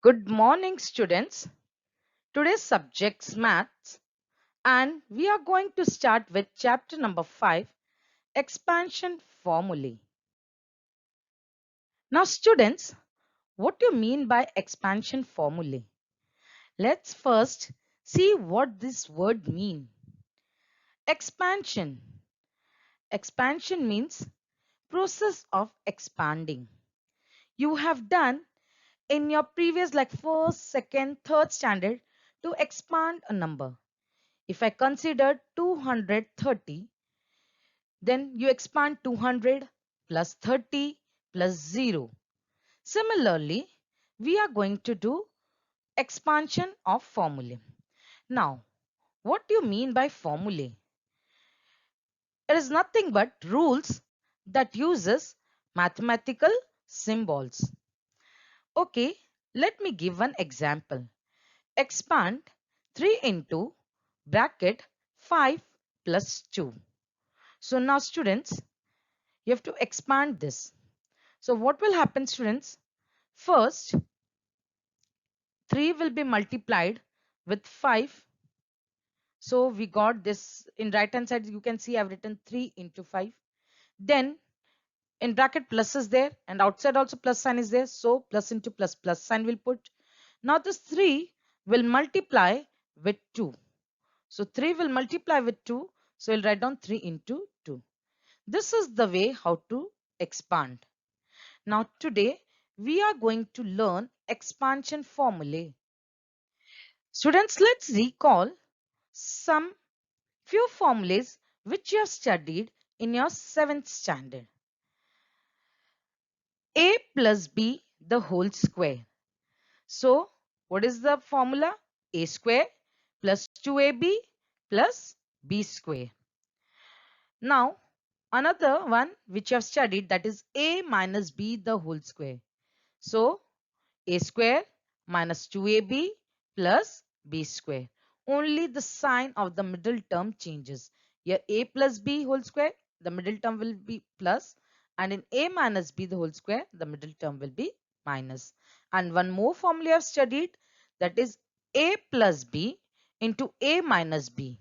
Good morning, students. Today's subject's maths, and we are going to start with chapter number 5, expansion formulae. Now, students, what do you mean by expansion formulae? Let's first see what this word means. Expansion. Expansion means process of expanding. You have done in your previous like first, second, third standard to expand a number. If I consider 230, then you expand 200 plus 30 plus 0. Similarly, we are going to do expansion of formulae. Now, what do you mean by formulae? It is nothing but rules that uses mathematical symbols. Okay, let me give one example. Expand 3 into bracket 5 plus 2. So now students, you have to expand this. So what will happen, students? First, 3 will be multiplied with 5. So we got this in right hand side. You can see I've written 3 into 5. Then in bracket plus is there and outside also plus sign is there. So plus into plus, plus sign will put. Now this 3 will multiply with 2. So 3 will multiply with 2. So we'll write down 3 into 2. This is the way how to expand. Now today we are going to learn expansion formulae. Students, let's recall some few formulas which you have studied in your 7th standard. A plus B the whole square. So what is the formula? A square plus 2ab plus b square. Now another one which you have studied, that is a minus b the whole square. So a square minus 2ab plus b square. Only the sign of the middle term changes. Here a plus b whole square, the middle term will be plus, and in a minus b the whole square, the middle term will be minus. And one more formula I have studied, that is a plus b into a minus b.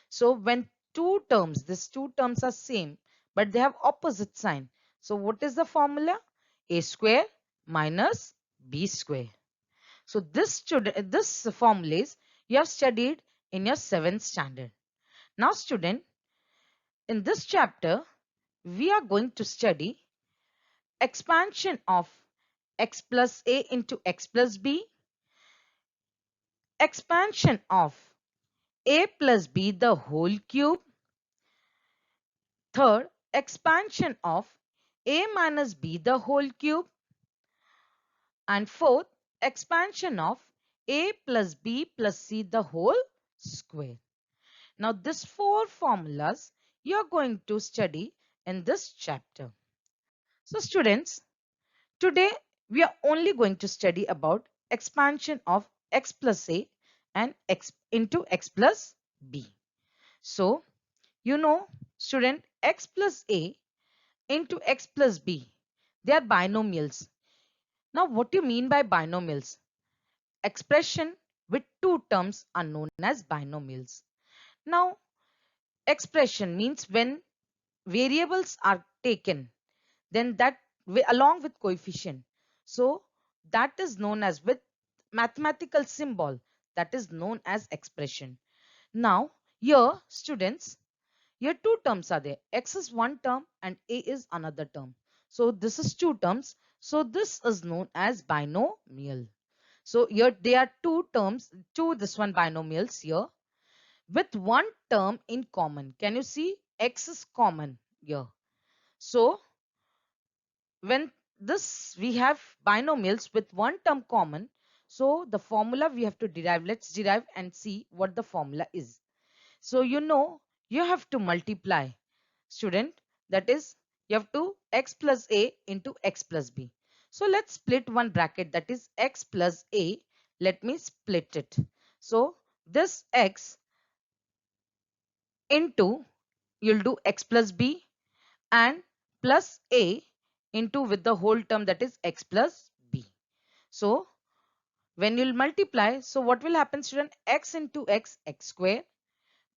So when these two terms are same, but they have opposite sign. So what is the formula? A square minus b square. So this formulas you have studied in your 7th standard. Now student, in this chapter, we are going to study expansion of x plus a into x plus b, expansion of a plus b the whole cube, third, expansion of a minus b the whole cube, and fourth, expansion of a plus b plus c the whole square. Now these 4 formulas you are going to study in this chapter. So students, today we are only going to study about expansion of x plus a and x into x plus b. So you know student, x plus a into x plus b, they are binomials. Now what do you mean by binomials? Expression with 2 terms are known as binomials. Now expression means when variables are taken, then that along with coefficient, so that is known as, with mathematical symbol, that is known as expression. Now here students, here 2 terms are there. X is one term and a is another term. So this is 2 terms. So this is known as binomial. So here there are 2 terms, this one binomials here with one term in common. Can you see? X is common here. So when this we have binomials with one term common, so the formula we have to derive. Let's derive and see what the formula is. So you know you have to multiply, student, that is you have to x plus a into x plus b. So let's split one bracket, that is x plus a. Let me split it. So this x into, you'll do x plus b and plus a into with the whole term, that is x plus b. So When you'll multiply, so what will happen, student? X into x, x square,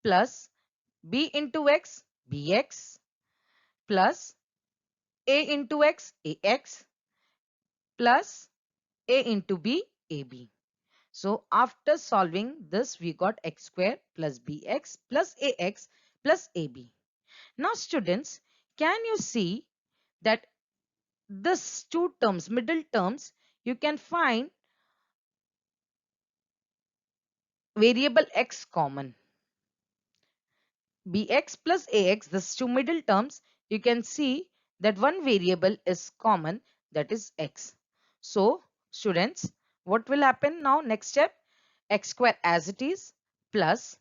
plus b into x, bx, plus a into x, ax, plus a into b, ab. So after solving this, we got x square plus bx plus ax plus ab. Now students, can you see that this two terms, middle terms, you can find variable x common. Bx plus ax, this two middle terms, you can see that one variable is common, that is x. So students, what will happen now? Next step, x square as it is, plus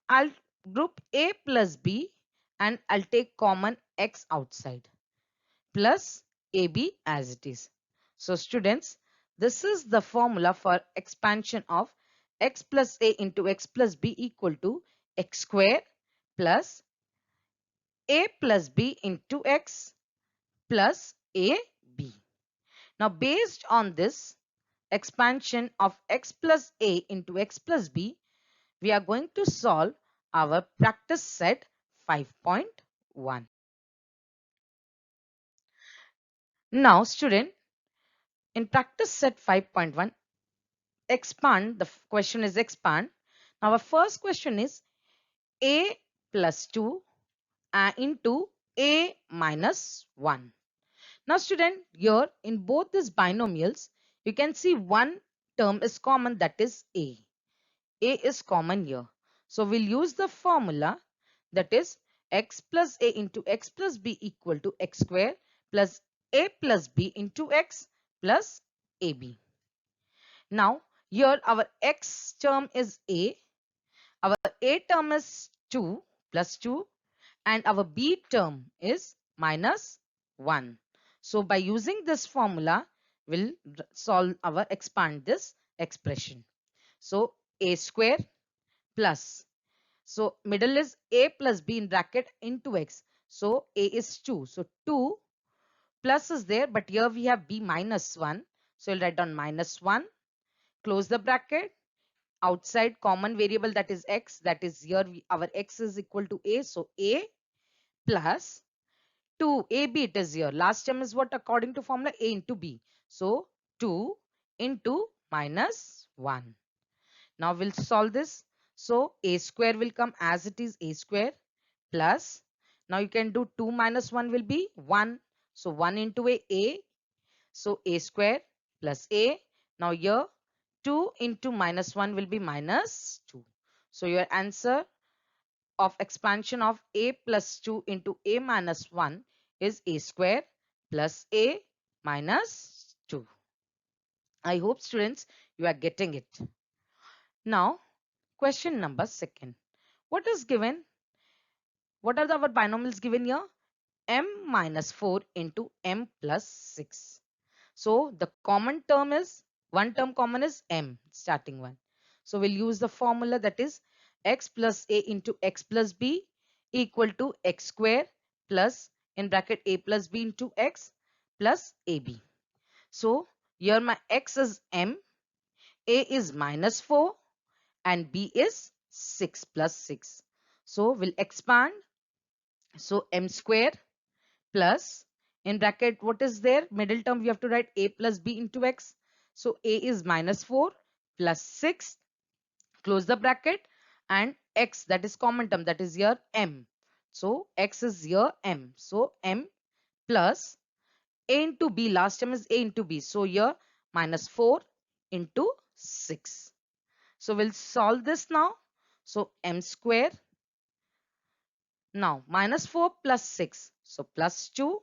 I'll group a plus b and I'll take common x outside, plus ab as it is. So students, this is the formula for expansion of x plus a into x plus b equal to x square plus a plus b into x plus ab. Now based on this expansion of x plus a into x plus b, we are going to solve our practice set 5.1. Now student, in practice set 5.1, expand, the question is expand. Now our first question is a plus 2 into a minus 1. Now student, here in both these binomials, you can see one term is common, that is a. A is common here. So we'll use the formula, that is x plus a into x plus b equal to x square plus a plus b into x plus ab. Now here our x term is a, our a term is 2 plus 2, and our b term is minus 1. So by using this formula, we'll solve our expand this expression. So a square plus, so middle is a plus b in bracket into x. So a is 2. So 2 plus is there, but here we have b minus 1. So we'll write down minus 1. Close the bracket. Outside common variable, that is x. That is here our x is equal to a. So a plus 2 ab, it is here. Last term is what? According to formula, a into b. So 2 into minus 1. Now we'll solve this. So a square will come as it is, a square plus, now you can do 2 minus 1 will be 1. So 1 into a. So a square plus a. Now here 2 into minus 1 will be minus 2. So your answer of expansion of a plus 2 into a minus 1 is a square plus a minus 2. I hope students you are getting it. Now question number second. What is given? What are our binomials given here? M minus 4 into m plus 6. So the common term is, one term common is m, starting one. So we'll use the formula, that is x plus a into x plus b equal to x square plus in bracket a plus b into x plus ab. So here my x is m, a is minus 4 and b is 6 plus 6. So we'll expand. So m square plus in bracket, what is there? Middle term we have to write a plus b into x. So a is minus 4 plus 6. Close the bracket, and x, that is common term, that is here m. So x is here m. So m plus a into b, last term is a into b. So here minus 4 into 6. So we'll solve this now. So m square. Now minus 4 plus 6. So plus 2.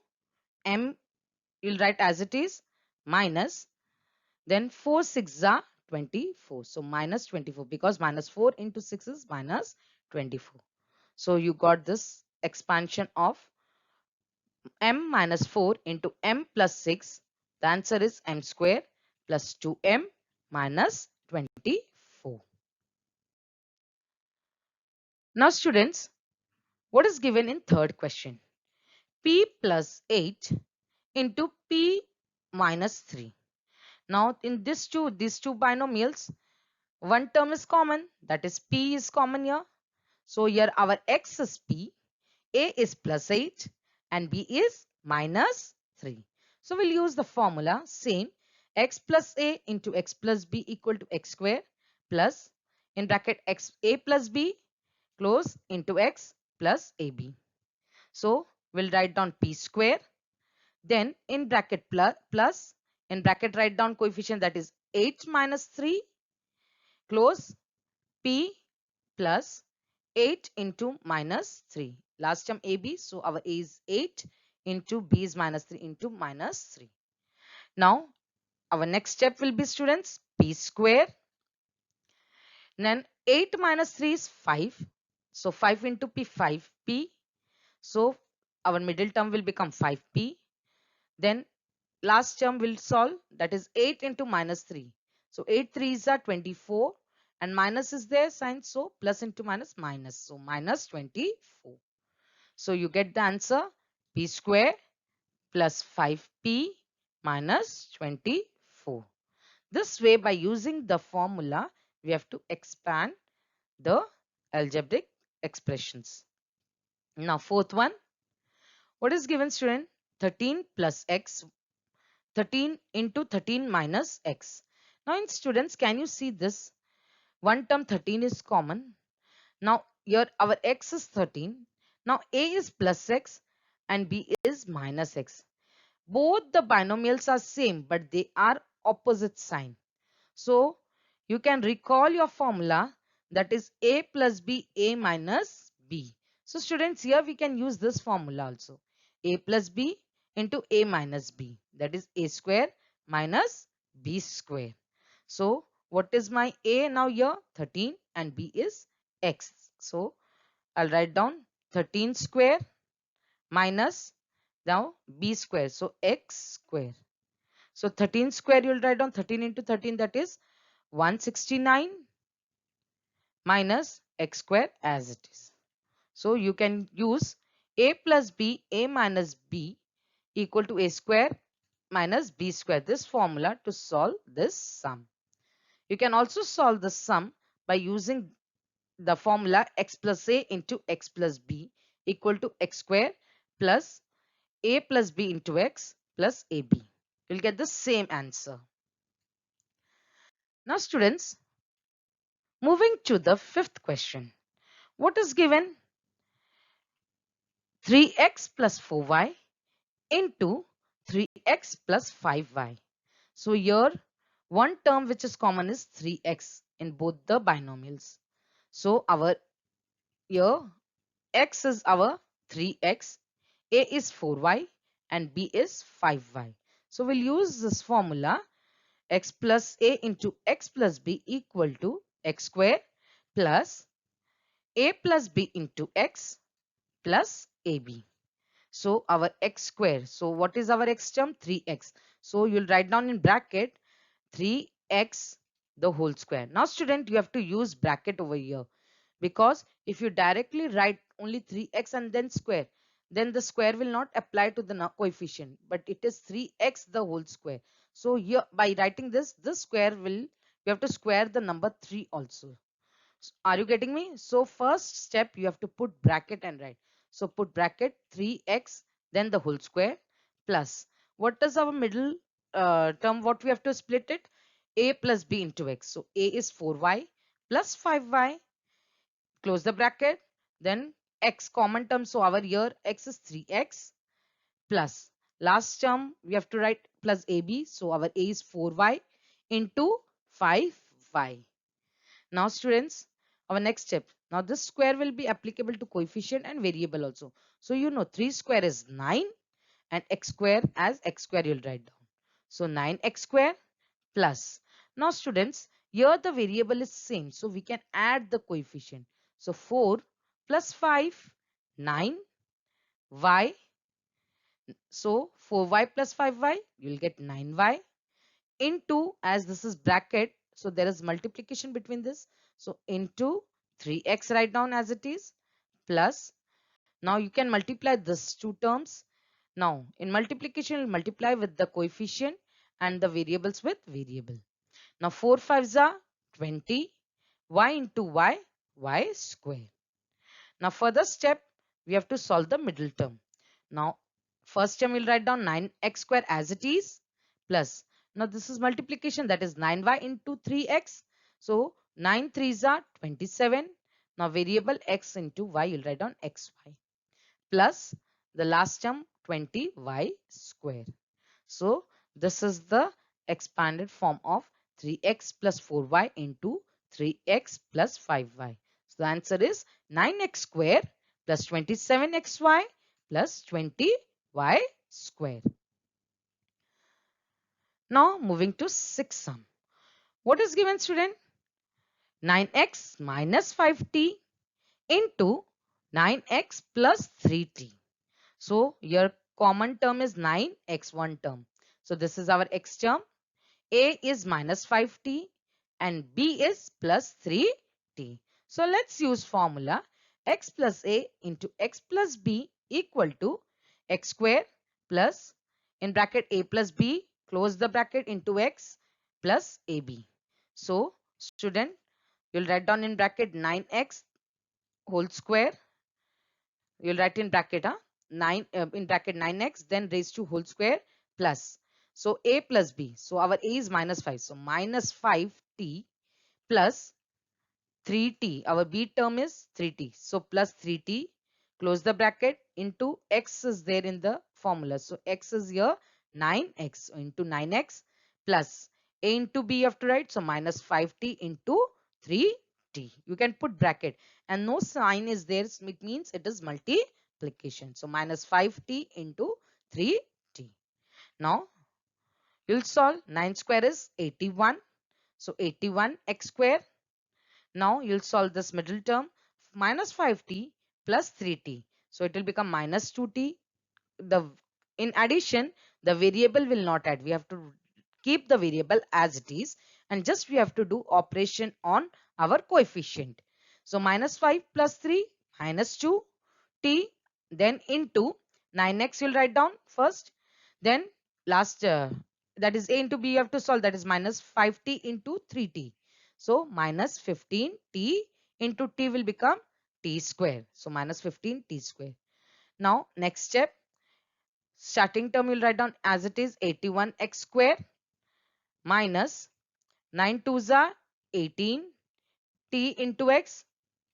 M you'll write as it is minus, then 4 6 are 24. So minus 24, because minus 4 into 6 is minus 24. So you got this expansion of m minus 4 into m plus 6. The answer is m square plus 2m minus 24. Now students, what is given in third question? P plus 8 into P minus 3. Now in these two binomials, one term is common, that is p is common here. So here our x is p, a is plus 8 and b is minus 3. So we'll use the formula same, x plus a into x plus b equal to x square plus in bracket x a plus b close into x plus ab. So we'll write down p square, then in bracket plus in bracket write down coefficient, that is 8 minus 3 close p plus 8 into minus 3. Last term AB, so our A is 8 into B is minus 3 into minus 3. Now our next step will be, students, P square. Then 8 minus 3 is 5. So 5 into P, 5P. So our middle term will become 5P. Then last term will solve, that is 8 into minus 3. So 8 3s are 24 and minus is there sign, so plus into minus minus, so minus 24. So you get the answer p square plus 5p minus 24. This way, by using the formula, we have to expand the algebraic expressions. Now fourth one, what is given, student? 13 plus x, 13 into 13 minus x. Now in students, can you see this? One term 13 is common. Now here our x is 13. Now a is plus x and b is minus x. Both the binomials are same, but they are opposite sign. So you can recall your formula, that is a plus b, a minus b. So students, here we can use this formula also. A plus b into a minus b, that is a square minus b square. So what is my a now here? 13 and b is x. So I'll write down 13 square minus now b square, so x square. So 13 square, you'll write down 13 into 13, that is 169 minus x square as it is. So you can use a plus b, a minus b equal to a square minus b square, this formula, to solve this sum. You can also solve the sum by using the formula x plus a into x plus b equal to x square plus a plus b into x plus ab. You'll get the same answer. Now students, moving to the fifth question. What is given? 3x plus 4y into 3x plus 5y. So here one term which is common is 3x in both the binomials. So our here x is our 3x, a is 4y and b is 5y. So we'll use this formula, x plus a into x plus b equal to x square plus a plus b into x plus ab. So our x square, so what is our x term? 3x. So you'll write down in bracket 3x the whole square. Now student, you have to use bracket over here, because if you directly write only 3x and then square, then the square will not apply to the coefficient, but it is 3x the whole square. So here by writing this square will, you have to square the number 3 also. Are you getting me? So first step, you have to put bracket and write. So put bracket 3x then the whole square plus, what is our middle term, what we have to split it? A plus b into x. So a is 4y plus 5y, close the bracket, then x common term, so our here x is 3x plus last term we have to write plus ab, so our a is 4y into 5y. Now students, our next step, now this square will be applicable to coefficient and variable also. So you know 3 square is 9 and x square as x square you'll write down. So 9x square plus. Now students, here the variable is same, so we can add the coefficient. So 4 plus 5, 9 y. So 4y plus 5y, you'll get 9y into, as this is bracket, so there is multiplication between this, so into 3x write down as it is plus. Now you can multiply this two terms. Now in multiplication, you multiply with the coefficient and the variables with variable. Now 4 5s are 20, y into y square. Now further step, we have to solve the middle term. Now first term we'll write down 9x square as it is plus, now this is multiplication, that is 9y into 3x. So 9 3s are 27. Now variable x into y, you'll write down xy plus the last term 20y square. So this is the expanded form of 3x plus 4y into 3x plus 5y. So the answer is 9x square plus 27xy plus 20y square. Now moving to sixth sum. What is given, student? 9x minus 5t into 9x plus 3t. So your common term is 9x, one term. So this is our x term. A is minus 5t and B is plus 3t. So let's use formula x plus A into x plus B equal to x square plus in bracket A plus B, close the bracket, into x plus AB. So student, you'll write down in bracket 9x whole square. You'll write in bracket 9 in bracket 9x then raised to whole square plus. So A plus B. So our A is minus 5. So minus 5t plus 3t. Our B term is 3t. So plus 3t. Close the bracket, into x is there in the formula. So x is here 9x. So into 9x plus A into B you have to write. So minus 5t into 3t. You can put bracket and no sign is there. It means it is multiplication. So minus 5t into 3t. Now you'll solve. 9 square is 81. So 81x square. Now you'll solve this middle term, minus 5t plus 3t. So it will become minus 2t. In addition, the variable will not add. We have to keep the variable as it is and just we have to do operation on our coefficient. So minus 5 plus 3 minus 2t, then into 9x you'll write down first, then last that is A into B you have to solve, that is minus 5t into 3t. So minus 15t into t will become t square. So minus 15t square. Now next step, starting term you'll write down as it is 81x square minus 9 2s are 18 t into x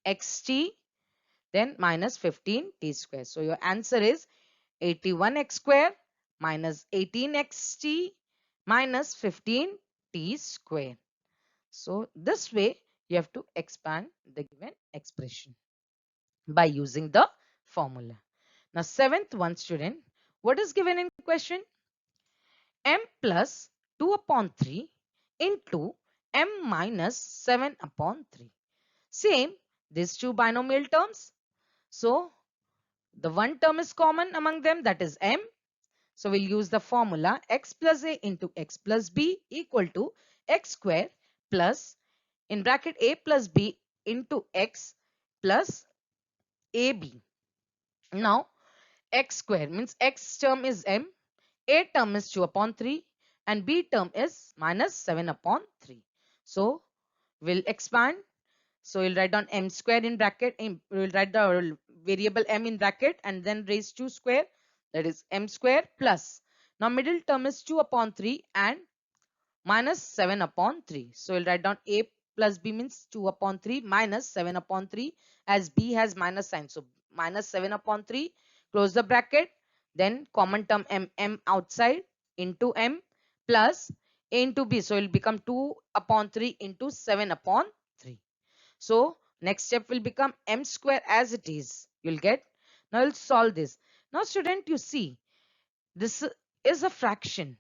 xt then minus 15t square. So your answer is 81x square minus 18xt minus 15t square. So this way you have to expand the given expression by using the formula. Now seventh one, student, what is given in question? M plus 2 upon 3 into M minus 7 upon 3. Same, these two binomial terms. So the one term is common among them, that is M. So we'll use the formula x plus A into x plus B equal to x square plus in bracket A plus B into x plus AB. Now x square means x term is M, A term is 2 upon 3 and B term is minus 7 upon 3. So we'll expand. So we'll write down m square in bracket, we'll write the variable m in bracket and then raise 2 square, that is m square plus. Now middle term is 2 upon 3 and minus 7 upon 3. So we'll write down a plus b means 2 upon 3 minus 7 upon 3 as b has minus sign. So minus 7 upon 3, close the bracket, then common term m outside into m plus a into b. So it will become 2 upon 3 into 7 upon 3. So next step will become m square as it is. You'll get. Now we'll solve this. Now student, you see this is a fraction.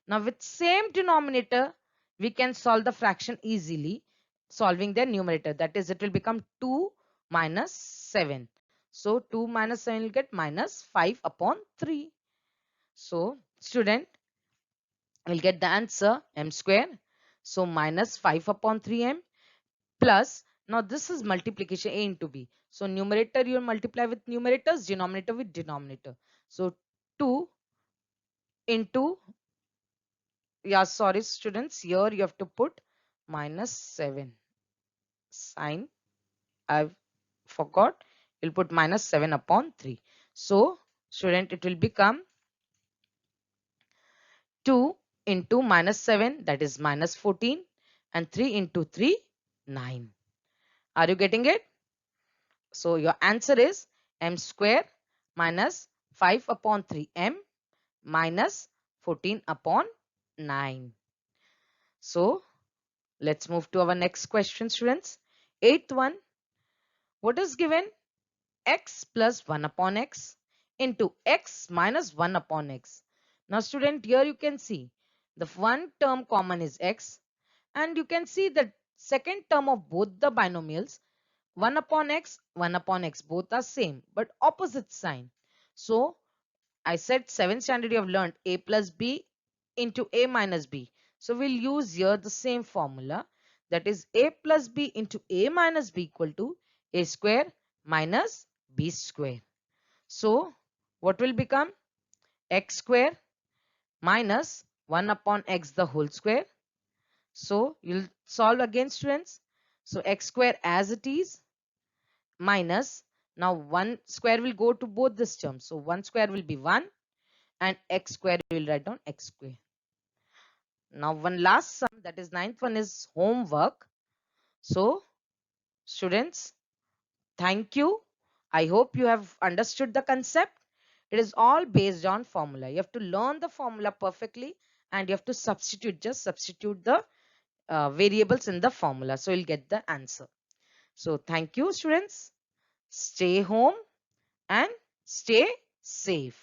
Now with same denominator, we can solve the fraction easily, solving the numerator. That is, it will become 2 minus 7. So 2 minus 7 will get minus 5 upon 3. So student will get the answer m square. So minus 5 upon 3m plus, now this is multiplication a into b. So numerator you multiply with numerators, denominator with denominator. So 2 into Yeah, sorry students, here you have to put -7 sign. I've forgot. You'll put -7 upon 3. So student, it will become 2 into -7, that is -14, and 3 into 3, 9. Are you getting it? So your answer is m square minus 5 upon 3m minus 14 upon 9. So let's move to our next question, students. Eighth one, what is given? X plus 1 upon x into x minus 1 upon x. Now student, here you can see the one term common is x, and you can see the second term of both the binomials 1 upon x, 1 upon x, both are same but opposite sign. So I said 7th standard you have learned a plus b into a minus b. So we'll use here the same formula, that is a plus b into a minus b equal to a square minus b square. So what will become? X square minus 1 upon x the whole square. So you'll solve again, students. So x square as it is minus, now 1 square will go to both these terms. So 1 square will be 1 and x square we will write down x square. Now one last sum, that is ninth one, is homework. So students, thank you. I hope you have understood the concept. It is all based on formula. You have to learn the formula perfectly and you have to just substitute the variables in the formula. So you'll get the answer. So thank you, students. Stay home and stay safe.